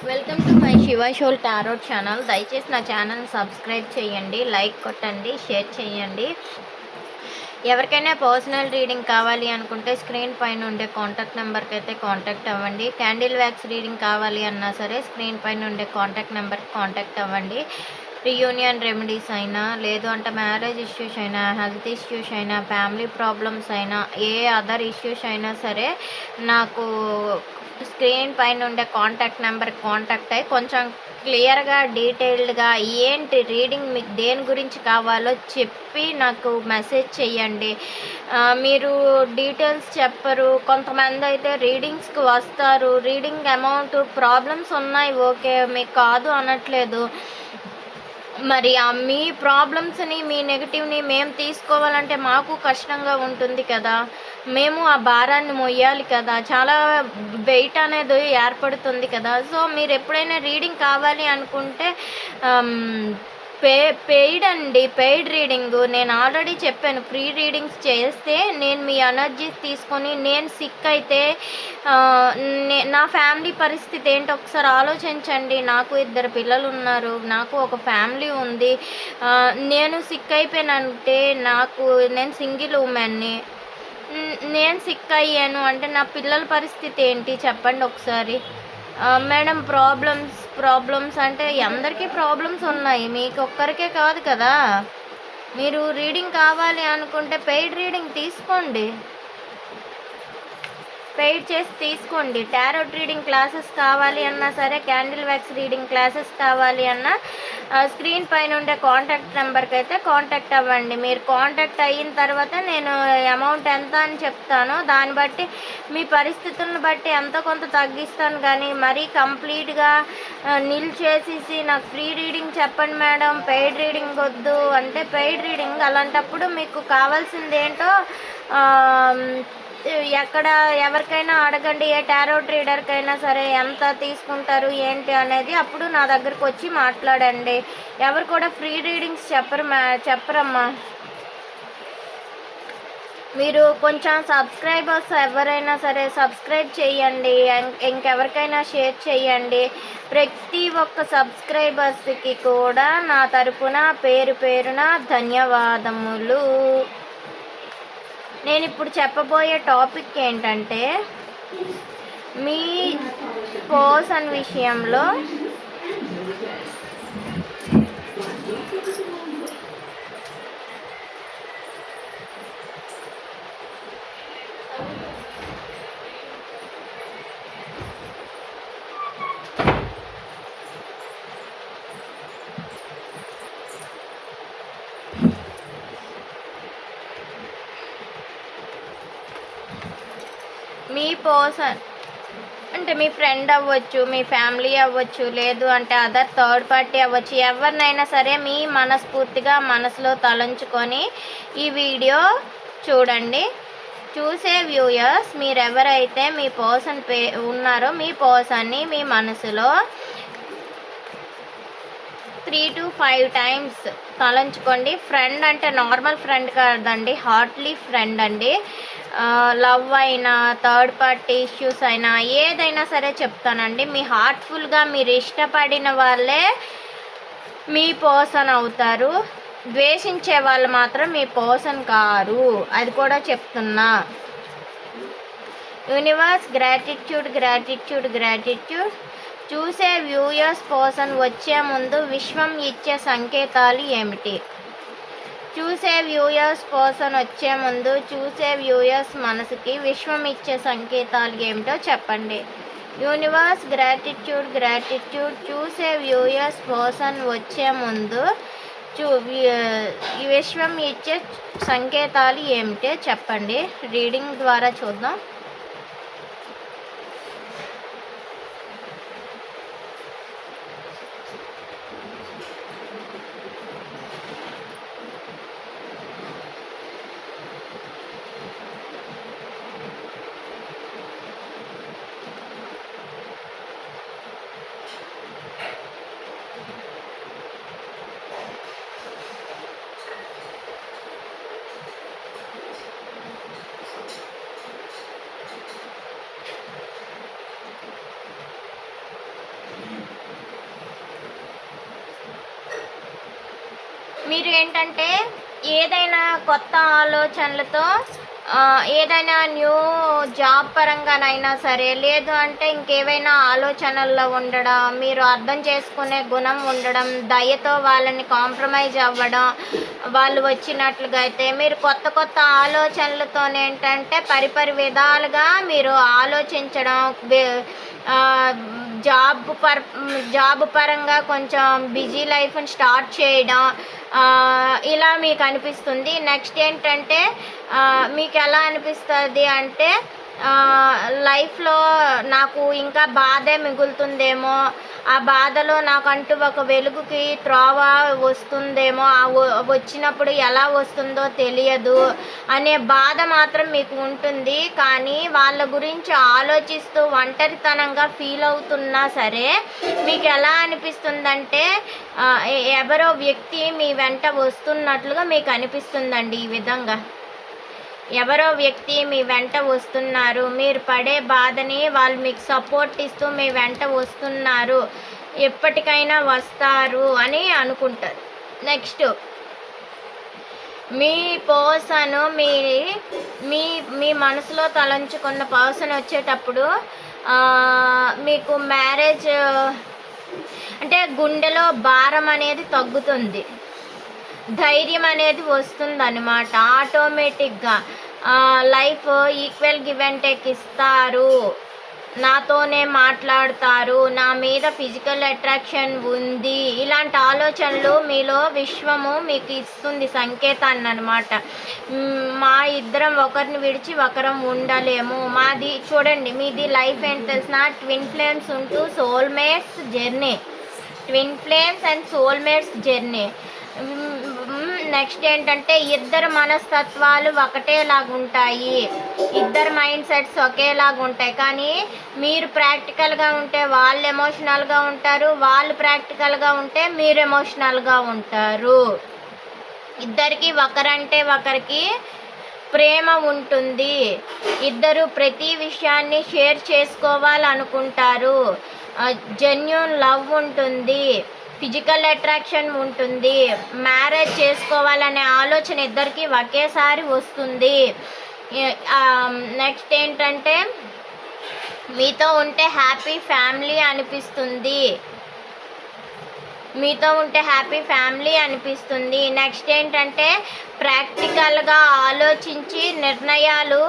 Welcome to my Shiva shawl tarot channel. దయచేసి నా ఛానల్ని సబ్స్క్రైబ్ చేయండి, లైక్ కొట్టండి, షేర్ చేయండి. ఎవరికైనా పర్సనల్ రీడింగ్ కావాలి అనుకుంటే స్క్రీన్ పైన ఉండే కాంటాక్ట్ నెంబర్కి అయితే కాంటాక్ట్ అవ్వండి. క్యాండిల్ వ్యాక్స్ రీడింగ్ కావాలి అన్నా సరే స్క్రీన్ పైన ఉండే కాంటాక్ట్ నెంబర్కి కాంటాక్ట్ అవ్వండి. రీయూనియన్ రెమెడీస్ అయినా, లేదు అంటే మ్యారేజ్ ఇష్యూస్ అయినా, హెల్త్ ఇష్యూస్ అయినా, ఫ్యామిలీ ప్రాబ్లమ్స్ అయినా, ఏ అదర్ ఇష్యూస్ అయినా సరే నాకు స్క్రీన్ పైన ఉండే కాంటాక్ట్ నెంబర్కి కాంటాక్ట్ అయ్యి కొంచెం క్లియర్గా డీటెయిల్డ్గా ఏంటి రీడింగ్ మీకు దేని గురించి కావాలో చెప్పి నాకు మెసేజ్ చెయ్యండి. మీరు డీటెయిల్స్ చెప్పరు. కొంతమంది అయితే రీడింగ్స్కి వస్తారు, రీడింగ్ అమౌంట్ ప్రాబ్లమ్స్ ఉన్నాయి, ఓకే మీకు కాదు అనట్లేదు. మరి మీ ప్రాబ్లమ్స్ని, మీ నెగిటివ్ని మేము తీసుకోవాలంటే మాకు కష్టంగా ఉంటుంది కదా. మేము ఆ భారాన్ని మొయ్యాలి కదా, చాలా వెయిట్ అనేది ఏర్పడుతుంది కదా. సో మీరు ఎప్పుడైనా రీడింగ్ కావాలి అనుకుంటే పెయిడ్ రీడింగ్ నేను ఆల్రెడీ చెప్పాను. ఫ్రీ రీడింగ్స్ చేస్తే నేను మీ ఎనర్జీస్ తీసుకొని, నేను సిక్ అయితే నా ఫ్యామిలీ పరిస్థితి ఏంటో ఒకసారి ఆలోచించండి. నాకు 2 పిల్లలు ఉన్నారు, నాకు ఒక ఫ్యామిలీ ఉంది. నేను సిక్ అయిపోయానంటే నేను సింగిల్ ఉమెన్ని. నేను సిక్ అయ్యాను అంటే నా పిల్లల పరిస్థితి ఏంటి చెప్పండి ఒకసారి. మేడం ప్రాబ్లమ్స్ అంటే అందరికీ ప్రాబ్లమ్స్ ఉన్నాయి, మీకు ఒక్కరికే కాదు కదా. మీరు రీడింగ్ కావాలి అనుకుంటే పెయిడ్ రీడింగ్ తీసుకోండి, పెయిడ్ చేసి తీసుకోండి. టారోట్ రీడింగ్ క్లాసెస్ కావాలి అన్నా సరే, క్యాండిల్ వ్యాక్స్ రీడింగ్ క్లాసెస్ కావాలి అన్నా స్క్రీన్ పైన ఉండే కాంటాక్ట్ నెంబర్కి అయితే కాంటాక్ట్ అవ్వండి. మీరు కాంటాక్ట్ అయిన తర్వాత నేను అమౌంట్ ఎంత అని చెప్తాను, దాన్ని బట్టి మీ పరిస్థితులను బట్టి ఎంతో కొంత తగ్గిస్తాను. కానీ మరీ కంప్లీట్గా నిలిచేసేసి నాకు ఫ్రీ రీడింగ్ చెప్పండి మేడం, పెయిడ్ రీడింగ్ వద్దు అంటే పెయిడ్ రీడింగ్ అలాంటప్పుడు మీకు కావాల్సింది ఏంటో ఎక్కడ ఎవరికైనా అడగండి. ఏ టారోట్ రీడర్కైనా సరే ఎంత తీసుకుంటారు ఏంటి అనేది అప్పుడు నా దగ్గరకు వచ్చి మాట్లాడండి. ఎవరు కూడా ఫ్రీ రీడింగ్స్ చెప్పరమ్మా. మీరు కొంచెం సబ్స్క్రైబర్స్ ఎవరైనా సరే సబ్స్క్రైబ్ చేయండి, ఇంకెవరికైనా షేర్ చేయండి. ప్రతి ఒక్క సబ్స్క్రైబర్స్కి కూడా నా తరపున పేరున ధన్యవాదములు. నేను ఇప్పుడు చెప్పబోయే టాపిక్ ఏంటంటే, మీ పర్సన్ విషయంలో మీ పర్సన్ అంటే మీ ఫ్రెండ్ అవ్వచ్చు, మీ ఫ్యామిలీ అవ్వచ్చు, లేదు అంటే అదర్ థర్డ్ పార్టీ అవ్వచ్చు, ఎవరినైనా సరే మీ మనస్ఫూర్తిగా మనసులో తలంచుకొని ఈ వీడియో చూడండి. చూసే వ్యూయర్స్ మీరెవరైతే మీ పర్సన్ ఉన్నారో మీ పర్సన్ని మీ మనసులో 3 to 5 times తలంచుకోండి. ఫ్రెండ్ అంటే నార్మల్ ఫ్రెండ్ కాదండి, హార్ట్లీ ఫ్రెండ్ అండి. లవ్ అయినా, థర్డ్ పార్టీ ఇష్యూస్ అయినా, ఏదైనా సరే చెప్తానండి. మీ హార్ట్ఫుల్గా మీరు ఇష్టపడిన వాళ్ళే మీ పర్సన్ అవుతారు. ద్వేషించే వాళ్ళు మాత్రం మీ పర్సన్ కారు, అది కూడా చెప్తున్నా. Universe gratitude. చూసే వ్యూయర్స్ పర్సన్ వచ్చే ముందు విశ్వం ఇచ్చే సంకేతాలు ఏమిటి? చూసే వ్యూయర్స్ పర్సన్ వచ్చే ముందు చూసే వ్యూయర్స్ మనసుకి విశ్వం ఇచ్చే సంకేతాలు ఏమిటో చెప్పండి. Universe gratitude. చూసే వ్యూయర్స్ పర్సన్ వచ్చే ముందు విశ్వం ఇచ్చే సంకేతాలు ఏమిటో చెప్పండి. రీడింగ్ ద్వారా చూద్దాం. మీరు ఏంటంటే ఏదైనా కొత్త ఆలోచనలతో ఏదైనా న్యూ జాబ్ పరంగానైనా సరే, లేదు అంటే ఇంకేవైనా ఆలోచనల్లో ఉండడం, మీరు అర్థం చేసుకునే గుణం ఉండడం, దయతో వాళ్ళని కాంప్రమైజ్ అవ్వడం, వాళ్ళు వచ్చినట్లుగా అయితే మీరు కొత్త కొత్త ఆలోచనలతోనేంటంటే పరిపరి విధాలుగా మీరు ఆలోచించడం, జాబ్ పరంగా కొంచెం బిజీ లైఫ్ని స్టార్ట్ చేయడం, ఇలా మీకు అనిపిస్తుంది. నెక్స్ట్ ఏంటంటే మీకు ఎలా అనిపిస్తుంది అంటే లైఫ్లో నాకు ఇంకా బాధే మిగులుతుందేమో, ఆ బాధలో నాకంటూ ఒక వెలుగుకి త్రోవ వస్తుందేమో, వచ్చినప్పుడు ఎలా వస్తుందో తెలియదు అనే బాధ మాత్రం మీకు ఉంటుంది. కానీ వాళ్ళ గురించి ఆలోచిస్తూ ఒంటరితనంగా ఫీల్ అవుతున్నా సరే మీకు ఎలా అనిపిస్తుందంటే ఎవరో వ్యక్తి మీ వెంట వస్తున్నట్లుగా మీకు అనిపిస్తుందండి. ఈ విధంగా ఎవరో వ్యక్తి మీ వెంట వస్తున్నారు, మీరు పడే బాధని వాళ్ళు మీకు సపోర్ట్ ఇస్తూ మీ వెంట వస్తున్నారు, ఎప్పటికైనా వస్తారు అని అనుకుంటారు. నెక్స్ట్ మీ పర్సన్ మీ మీ మీ మనసులో తలంచుకున్న పర్సన్ వచ్చేటప్పుడు మీకు మ్యారేజ్ అంటే గుండెలో భారం అనేది తగ్గుతుంది, ధైర్యం అనేది వస్తుంది అన్నమాట. ఆటోమేటిక్గా life equal give and take ఇస్తారు, నాతోనే మాట్లాడతారు, నా మీద ఫిజికల్ అట్రాక్షన్ ఉంది, ఇలాంటి ఆలోచనలు మీలో విశ్వము మీకు ఇస్తుంది సంకేతాన్ని అనమాట. మా ఇద్దరం ఒకరిని విడిచి ఒకరం ఉండలేము, మాది చూడండి మీది లైఫ్ ఏంటి తెలిసిన ట్విన్ ఫ్లేమ్స్ ఉంటూ soulmates journey, twin flames and soulmates journey. Next ఏంటంటే ఇద్దరు మనస్తత్వాలు ఒకటేలాగుంటాయి, ఇద్దరు మైండ్ సెట్స్ ఒకేలాగుంటాయి. కానీ మీరు ప్రాక్టికల్గా ఉంటే వాళ్ళు ఎమోషనల్గా ఉంటారు, వాళ్ళు ప్రాక్టికల్గా ఉంటే మీరు ఎమోషనల్గా ఉంటారు. ఇద్దరికి ఒకరంటే ఒకరికి ప్రేమ ఉంటుంది, ఇద్దరు ప్రతి విషయాన్ని షేర్ చేసుకోవాలనుకుంటారు, జెన్యూన్ లవ్ ఉంటుంది, ఫిజికల్ అట్రాక్షన్ ఉంటుంది, మ్యారేజ్ చేసుకోవాలనే ఆలోచన ఇద్దరికి ఒకేసారి వస్తుంది. నెక్స్ట్ ఏంటంటే మీతో ఉంటే హ్యాపీ ఫ్యామిలీ అనిపిస్తుంది, మీతో ఉంటే హ్యాపీ ఫ్యామిలీ అనిపిస్తుంది. నెక్స్ట్ ఏంటంటే ప్రాక్టికల్గా ఆలోచించి నిర్ణయాలు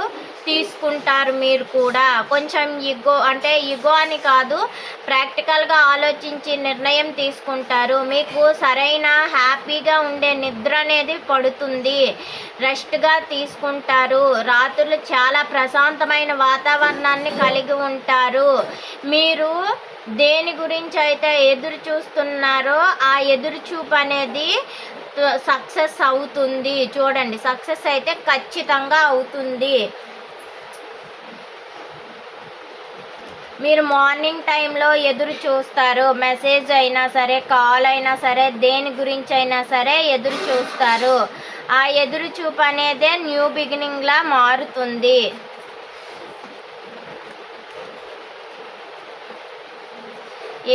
తీసుకుంటారు. మీరు కూడా కొంచెం ఈగో అని కాదు, ప్రాక్టికల్గా ఆలోచించి నిర్ణయం తీసుకుంటారు. మీకు సరైన హ్యాపీగా ఉండే నిద్ర అనేది పడుతుంది, రెస్ట్గా తీసుకుంటారు, రాత్రులు చాలా ప్రశాంతమైన వాతావరణాన్ని కలిగి ఉంటారు. మీరు దేని గురించి అయితే ఎదురు చూస్తున్నారో ఆ ఎదురు చూపు అనేది సక్సెస్ అవుతుంది. చూడండి, సక్సెస్ అయితే ఖచ్చితంగా అవుతుంది. మీరు మార్నింగ్ టైంలో ఎదురు చూస్తారు, మెసేజ్ అయినా సరే కాల్ అయినా సరే దేని గురించి అయినా సరే ఎదురు చూస్తారు. ఆ ఎదురు చూపు అనేదే న్యూ బిగినింగ్లా మారుతుంది.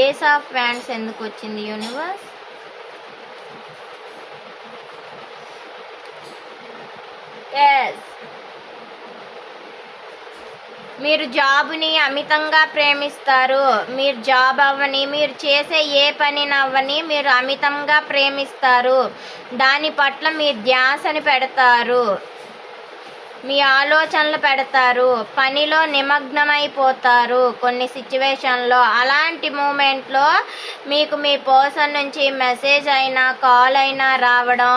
ఏస్ ఆఫ్ వ్యాండ్స్ ఎందుకు వచ్చింది యూనివర్స్? ఎస్, మీరు జాబ్ని అమితంగా ప్రేమిస్తారు. మీరు జాబ్ అవ్వని, మీరు చేసే ఏ పనినవ్వని మీరు అమితంగా ప్రేమిస్తారు, దాని పట్ల మీ ధ్యాసని పెడతారు, మీ ఆలోచనలు పెడతారు, పనిలో నిమగ్నమైపోతారు కొన్ని సిచ్యువేషన్లో. అలాంటి మూమెంట్లో మీకు మీ పర్సన్ నుంచి మెసేజ్ అయినా కాల్ అయినా రావడం,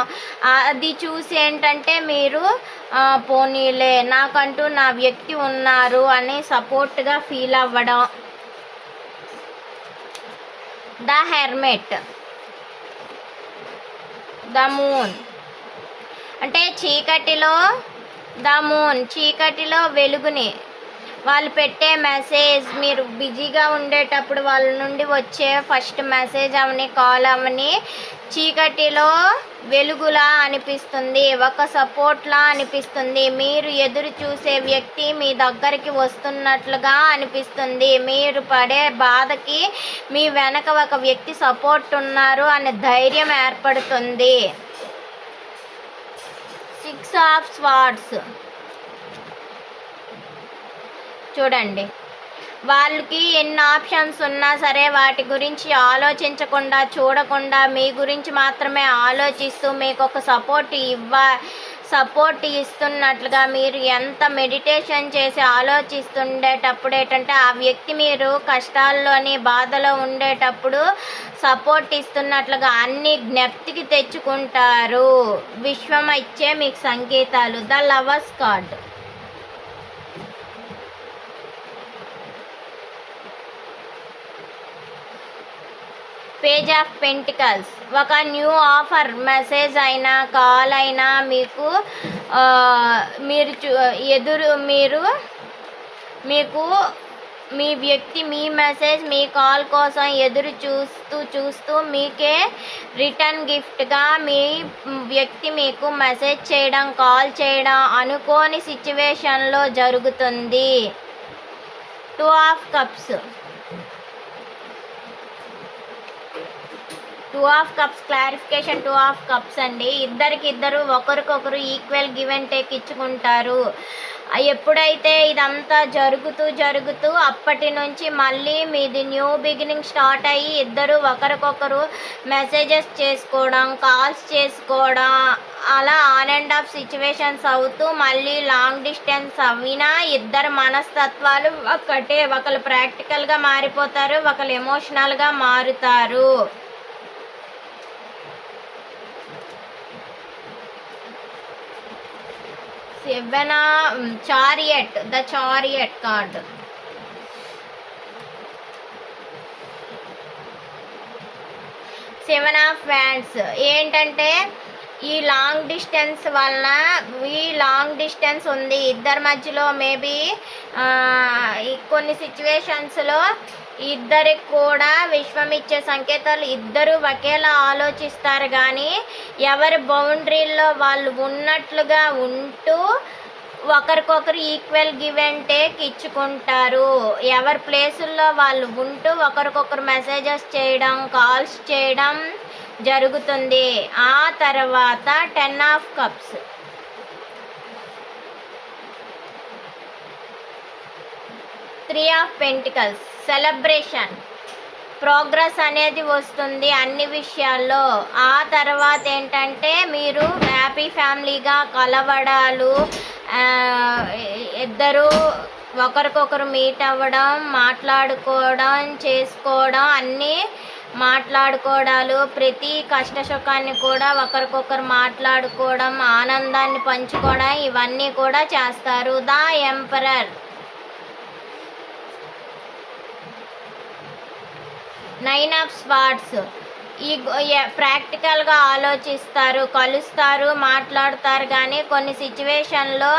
అది చూసి ఏంటంటే మీరు పోనీలే నాకంటూ నా వ్యక్తి ఉన్నారు అని సపోర్ట్గా ఫీల్ అవ్వడం. ద హెర్మెట్, ద మూన్ అంటే చీకటిలో ద మూన్, చీకటిలో వెలుగుని. వాళ్ళు పెట్టే మెసేజ్ మీరు బిజీగా ఉండేటప్పుడు వాళ్ళ నుండి వచ్చే ఫస్ట్ మెసేజ్ అవని కాల్ అవని చీకటిలో వెలుగులా అనిపిస్తుంది, ఒక సపోర్ట్లా అనిపిస్తుంది. మీరు ఎదురు చూసే వ్యక్తి మీ దగ్గరికి వస్తున్నట్లుగా అనిపిస్తుంది. మీరు పడే బాధకి మీ వెనక ఒక వ్యక్తి సపోర్ట్ ఉన్నారు అనే ధైర్యం ఏర్పడుతుంది. 6 ఆఫ్ స్వార్డ్స్ చూడండి, వాళ్ళకి ఎన్ని ఆప్షన్స్ ఉన్నా సరే వాటి గురించి ఆలోచించకుండా చూడకుండా మీ గురించి మాత్రమే ఆలోచిస్తూ మీకు ఒక సపోర్ట్ ఇస్తున్నట్లుగా మీరు ఎంత మెడిటేషన్ చేసి ఆలోచిస్తుండేటప్పుడు ఏంటంటే ఆ వ్యక్తి మీరు కష్టాల్లోని బాధలో ఉండేటప్పుడు సపోర్ట్ ఇస్తున్నట్లుగా అన్ని జ్ఞప్తికి తెచ్చుకుంటారు. విశ్వం ఇచ్చే మీకు సంకేతాలు. The lovers card. Page of pentacles. ఒక న్యూ ఆఫర్, మెసేజ్ అయినా కాల్ అయినా మీకు మీకు మీ వ్యక్తి మీ మెసేజ్ మీ కాల్ కోసం ఎదురు చూస్తూ మీకే రిటర్న్ గిఫ్ట్గా మీ వ్యక్తి మీకు మెసేజ్ చేయడం, కాల్ చేయడం అనుకోని సిచ్యువేషన్లో జరుగుతుంది. 2 of cups. 2 of cups clarification. 2 of cups అండి, ఇద్దరు ఒకరికొకరు ఈక్వల్ గివ్ అండ్ టేక్ ఇచ్చుకుంటారు. ఎప్పుడైతే ఇదంతా జరుగుతూ అప్పటి నుంచి మళ్ళీ మీది న్యూ బిగినింగ్ స్టార్ట్ అయ్యి ఇద్దరు ఒకరికొకరు మెసేజెస్ చేసుకోవడం, కాల్స్ చేసుకోవడం, అలా ఆన్ అండ్ ఆఫ్ సిచ్యువేషన్స్ అవుతూ మళ్ళీ లాంగ్ డిస్టెన్స్ అవినా ఇద్దరు మనస్తత్వాలు ఒకటే. ఒకరు ప్రాక్టికల్గా మారిపోతారు, ఒకరు ఎమోషనల్గా మారుతారు. Chariot. The chariot card. Seven of wands. ఏంటంటే ఈ లాంగ్ డిస్టెన్స్ ఉంది ఇద్దరి మధ్యలో. మేబీ కొన్ని సిచ్యువేషన్స్లో ఇద్దరికి కూడా విశ్వం ఇచ్చే సంకేతాలు ఇద్దరు ఒకేలా ఆలోచిస్తారు, కానీ ఎవరి బౌండరీల్లో వాళ్ళు ఉన్నట్లుగా ఉంటూ ఒకరికొకరు ఈక్వల్ గివ్ అండ్ టేక్ ఇచ్చుకుంటారు. ఎవరి ప్లేసుల్లో వాళ్ళు ఉంటూ ఒకరికొకరు మెసేజెస్ చేయడం, కాల్స్ చేయడం జరుగుతుంది. ఆ తర్వాత 10 of cups. 3 of pentacles. Celebration, progress అనేది వస్తుంది అన్ని విషయాల్లో. ఆ తర్వాత ఏంటంటే మీరు హ్యాపీ ఫ్యామిలీగా కలవడాలు, ఇద్దరు ఒకరికొకరు మీట్ అవ్వడం, మాట్లాడుకోవడం, చేసుకోవడం, అన్నీ మాట్లాడుకోవడాలు, ప్రతి కష్ట సుఖాన్ని కూడా ఒకరికొకరు మాట్లాడుకోవడం, ఆనందాన్ని పంచుకోవడం, ఇవన్నీ కూడా చేస్తారు. The emperor. 9 of swords. ప్రాక్టికల్గా ఆలోచిస్తారు, కలుస్తారు, మాట్లాడతారు, కానీ కొన్ని సిచ్యువేషన్లో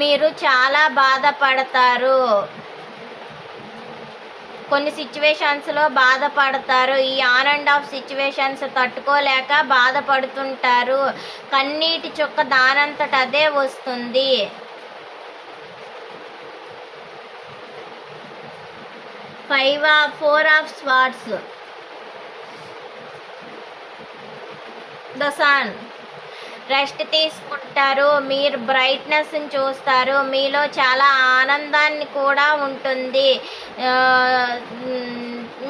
మీరు చాలా బాధపడతారు. ఈ ఆన్ అండ్ ఆఫ్ సిచ్యువేషన్స్ తట్టుకోలేక బాధపడుతుంటారు. కన్నీటి చుక్క దానంతట అదే వస్తుంది. 4 of swords. The sun. Rest తీసుకుంటారు, మీరు బ్రైట్నెస్ని చూస్తారు, మీలో చాలా ఆనందాన్ని కూడా ఉంటుంది.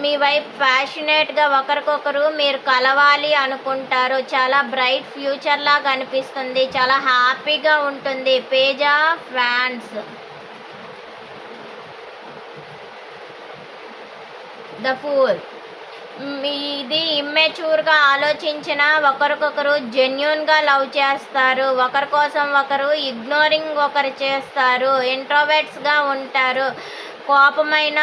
మీ వైపు ప్యాషనేట్గా ఒకరికొకరు మీరు కలవాలి అనుకుంటారు. చాలా బ్రైట్ ఫ్యూచర్ లాగా అనిపిస్తుంది, చాలా హ్యాపీగా ఉంటుంది. Page of wands. The fool. ఇది ఇమ్మెచ్యూర్గా ఆలోచించిన ఒకరికొకరు జెన్యూన్గా లవ్ చేస్తారు, ఒకరి కోసం ఒకరు ఇగ్నోరింగ్ ఒకరు చేస్తారు, ఇంట్రోవర్ట్స్గా ఉంటారు. కోపమైన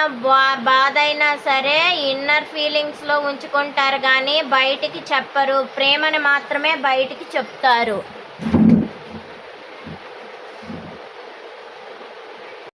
బాధ అయినా సరే ఇన్నర్ ఫీలింగ్స్లో ఉంచుకుంటారు, కానీ బయటికి చెప్పరు. ప్రేమని మాత్రమే బయటికి చెప్తారు.